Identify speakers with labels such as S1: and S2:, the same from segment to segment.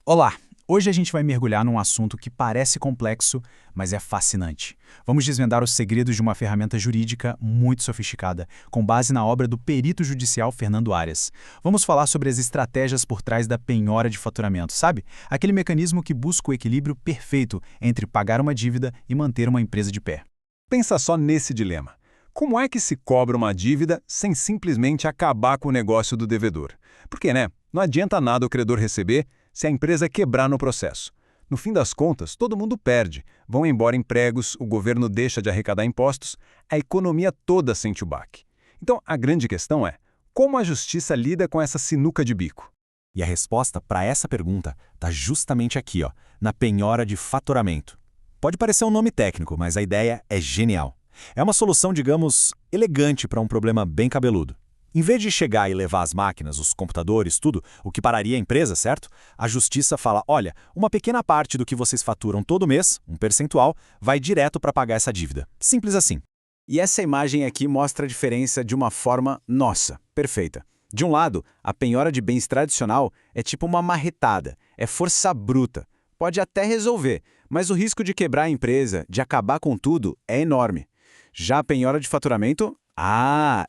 S1: Olá! Hoje a gente vai mergulhar num assunto que parece complexo, mas é fascinante. Vamos desvendar os segredos de uma ferramenta jurídica muito sofisticada, com base na obra do perito judicial Fernando Arias. Vamos falar sobre as estratégias por trás da penhora de faturamento, sabe? Aquele mecanismo que busca o equilíbrio perfeito entre pagar uma dívida e manter uma empresa de pé.
S2: Pensa só nesse dilema. Como é que se cobra uma dívida sem simplesmente acabar com o negócio do devedor? Porque, não adianta nada o credor receber se a empresa quebrar no processo. No fim das contas, todo mundo perde. Vão embora empregos, o governo deixa de arrecadar impostos, a economia toda sente o baque. Então, a grande questão é, como a justiça lida com essa sinuca de bico?
S3: E a resposta para essa pergunta está justamente aqui, na penhora de faturamento. Pode parecer um nome técnico, mas a ideia é genial. É uma solução, digamos, elegante para um problema bem cabeludo. Em vez de chegar e levar as máquinas, os computadores, tudo, o que pararia a empresa, certo? A justiça fala, olha, uma pequena parte do que vocês faturam todo mês, um percentual, vai direto para pagar essa dívida. Simples assim.
S1: E essa imagem aqui mostra a diferença de uma forma, perfeita. De um lado, a penhora de bens tradicional é tipo uma marretada, é força bruta. Pode até resolver, mas o risco de quebrar a empresa, de acabar com tudo, é enorme. Já a penhora de faturamento,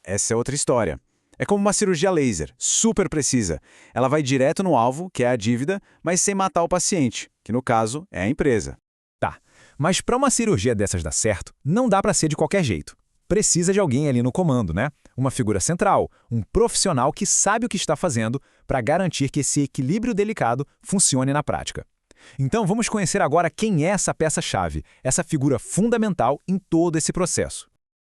S1: essa é outra história. É como uma cirurgia laser, super precisa. Ela vai direto no alvo, que é a dívida, mas sem matar o paciente, que no caso é a empresa.
S3: Tá, mas para uma cirurgia dessas dar certo, não dá para ser de qualquer jeito. Precisa de alguém ali no comando, Uma figura central, um profissional que sabe o que está fazendo para garantir que esse equilíbrio delicado funcione na prática. Então vamos conhecer agora quem é essa peça-chave, essa figura fundamental em todo esse processo.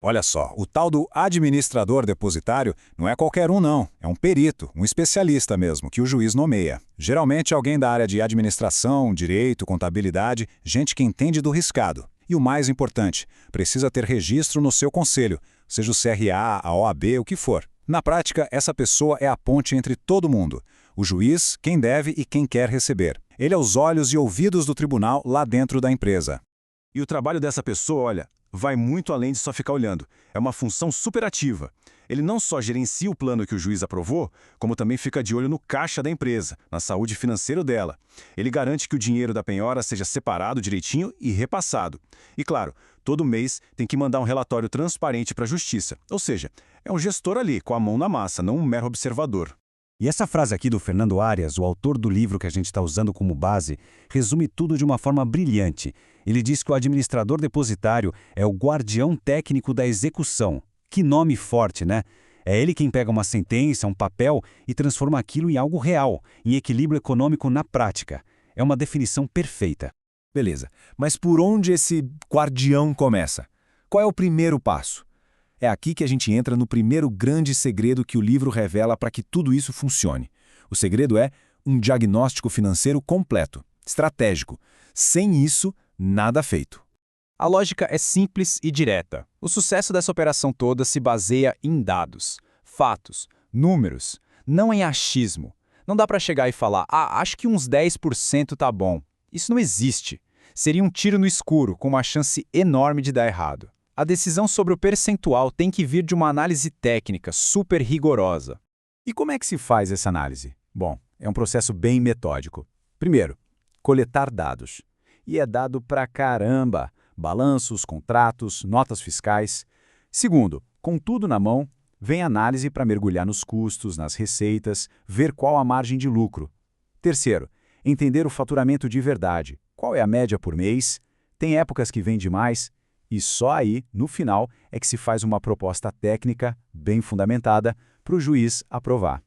S2: Olha só, o tal do administrador depositário não é qualquer um não, é um perito, um especialista mesmo, que o juiz nomeia. Geralmente alguém da área de administração, direito, contabilidade, gente que entende do riscado. E o mais importante, precisa ter registro no seu conselho, seja o CRA, a OAB, o que for. Na prática, essa pessoa é a ponte entre todo mundo. O juiz, quem deve e quem quer receber. Ele é os olhos e ouvidos do tribunal lá dentro da empresa.
S4: E o trabalho dessa pessoa, vai muito além de só ficar olhando. É uma função superativa. Ele não só gerencia o plano que o juiz aprovou, como também fica de olho no caixa da empresa, na saúde financeira dela. Ele garante que o dinheiro da penhora seja separado direitinho e repassado. E claro, todo mês tem que mandar um relatório transparente para a justiça. Ou seja, é um gestor ali, com a mão na massa, não um mero observador.
S5: E essa frase aqui do Fernando Arias, o autor do livro que a gente está usando como base, resume tudo de uma forma brilhante. Ele diz que o administrador depositário é o guardião técnico da execução. Que nome forte, É ele quem pega uma sentença, um papel e transforma aquilo em algo real, em equilíbrio econômico na prática. É uma definição perfeita.
S3: Beleza, mas por onde esse guardião começa? Qual é o primeiro passo? É aqui que a gente entra no primeiro grande segredo que o livro revela para que tudo isso funcione. O segredo é um diagnóstico financeiro completo, estratégico. Sem isso, nada feito.
S1: A lógica é simples e direta. O sucesso dessa operação toda se baseia em dados, fatos, números, não em achismo. Não dá para chegar e falar, acho que uns 10% tá bom. Isso não existe. Seria um tiro no escuro, com uma chance enorme de dar errado. A decisão sobre o percentual tem que vir de uma análise técnica super rigorosa. E como é que se faz essa análise? Bom, é um processo bem metódico. Primeiro, coletar dados. E é dado pra caramba. Balanços, contratos, notas fiscais. Segundo, com tudo na mão, vem análise para mergulhar nos custos, nas receitas, ver qual a margem de lucro. Terceiro, entender o faturamento de verdade. Qual é a média por mês? Tem épocas que vende mais? E só aí, no final, é que se faz uma proposta técnica, bem fundamentada, para o juiz aprovar.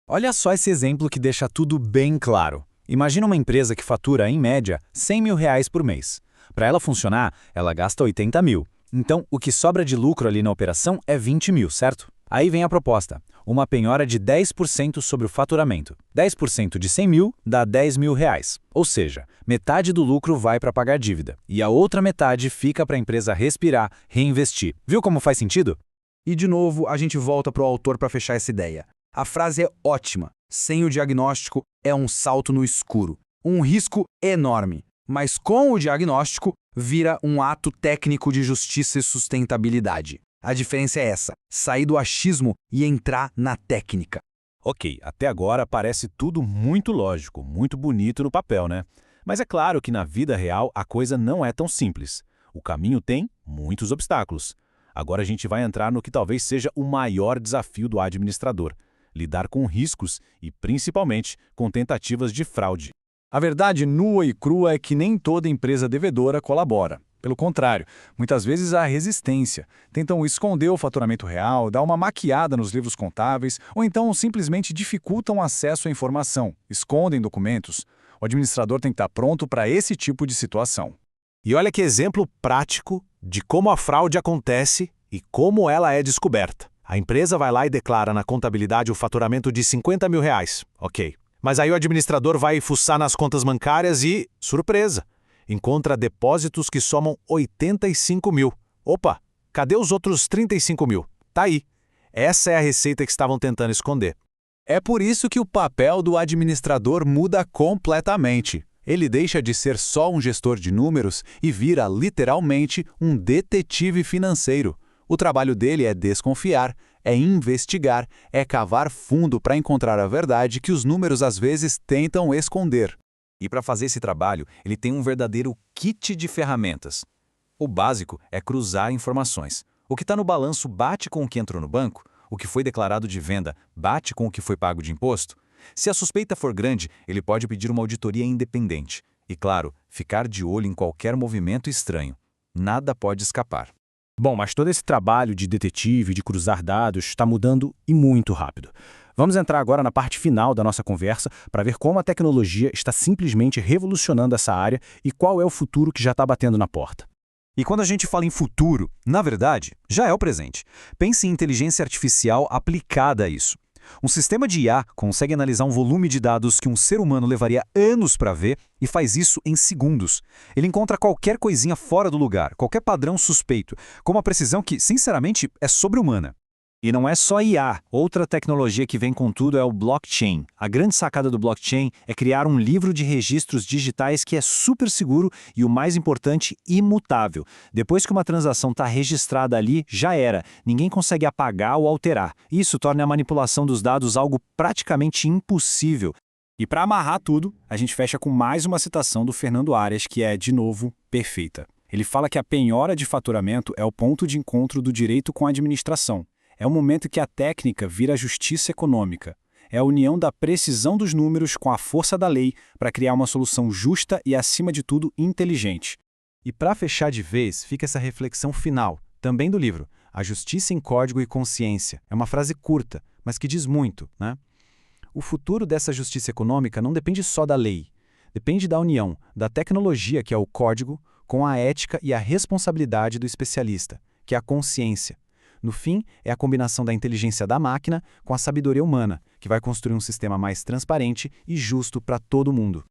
S3: Olha só esse exemplo que deixa tudo bem claro. Imagina uma empresa que fatura, em média, R$100 mil por mês. Para ela funcionar, ela gasta 80 mil. Então, o que sobra de lucro ali na operação é 20 mil, certo? Aí vem a proposta, uma penhora de 10% sobre o faturamento. 10% de 100 mil dá 10 mil reais. Ou seja, metade do lucro vai para pagar dívida. E a outra metade fica para a empresa respirar, reinvestir. Viu como faz sentido?
S6: E de novo, a gente volta para o autor para fechar essa ideia. A frase é ótima. Sem o diagnóstico, é um salto no escuro. Um risco enorme. Mas com o diagnóstico, vira um ato técnico de justiça e sustentabilidade. A diferença é essa, sair do achismo e entrar na técnica.
S3: Ok, até agora parece tudo muito lógico, muito bonito no papel, né? Mas é claro que na vida real a coisa não é tão simples. O caminho tem muitos obstáculos. Agora a gente vai entrar no que talvez seja o maior desafio do administrador: lidar com riscos e, principalmente, com tentativas de fraude.
S2: A verdade nua e crua é que nem toda empresa devedora colabora. Pelo contrário, muitas vezes há resistência. Tentam esconder o faturamento real, dar uma maquiada nos livros contábeis, ou então simplesmente dificultam acesso à informação, escondem documentos. O administrador tem que estar pronto para esse tipo de situação.
S3: E olha que exemplo prático de como a fraude acontece e como ela é descoberta. A empresa vai lá e declara na contabilidade o faturamento de 50 mil reais. Ok. Mas aí o administrador vai fuçar nas contas bancárias e, surpresa, encontra depósitos que somam 85 mil. Opa, cadê os outros 35 mil? Tá aí. Essa é a receita que estavam tentando esconder.
S1: É por isso que o papel do administrador muda completamente. Ele deixa de ser só um gestor de números e vira, literalmente, um detetive financeiro. O trabalho dele é desconfiar, é investigar, é cavar fundo para encontrar a verdade que os números às vezes tentam esconder. E para fazer esse trabalho, ele tem um verdadeiro kit de ferramentas. O básico é cruzar informações. O que está no balanço bate com o que entrou no banco? O que foi declarado de venda bate com o que foi pago de imposto? Se a suspeita for grande, ele pode pedir uma auditoria independente. E, claro, ficar de olho em qualquer movimento estranho. Nada pode escapar.
S3: Bom, mas todo esse trabalho de detetive, de cruzar dados, está mudando e muito rápido. Vamos entrar agora na parte final da nossa conversa para ver como a tecnologia está simplesmente revolucionando essa área e qual é o futuro que já está batendo na porta.
S1: E quando a gente fala em futuro, na verdade, já é o presente. Pense em inteligência artificial aplicada a isso. Um sistema de IA consegue analisar um volume de dados que um ser humano levaria anos para ver e faz isso em segundos. Ele encontra qualquer coisinha fora do lugar, qualquer padrão suspeito, com uma precisão que, sinceramente, é sobre-humana. E não é só IA. Outra tecnologia que vem com tudo é o blockchain. A grande sacada do blockchain é criar um livro de registros digitais que é super seguro e, o mais importante, imutável. Depois que uma transação está registrada ali, já era. Ninguém consegue apagar ou alterar. Isso torna a manipulação dos dados algo praticamente impossível. E para amarrar tudo, a gente fecha com mais uma citação do Fernando Arias, que é, de novo, perfeita. Ele fala que a penhora de faturamento é o ponto de encontro do direito com a administração. É o momento que a técnica vira justiça econômica. É a união da precisão dos números com a força da lei para criar uma solução justa e, acima de tudo, inteligente. E para fechar de vez, fica essa reflexão final, também do livro, A Justiça em Código e Consciência. É uma frase curta, mas que diz muito, né? O futuro dessa justiça econômica não depende só da lei. Depende da união da tecnologia, que é o código, com a ética e a responsabilidade do especialista, que é a consciência. No fim, é a combinação da inteligência da máquina com a sabedoria humana, que vai construir um sistema mais transparente e justo para todo mundo.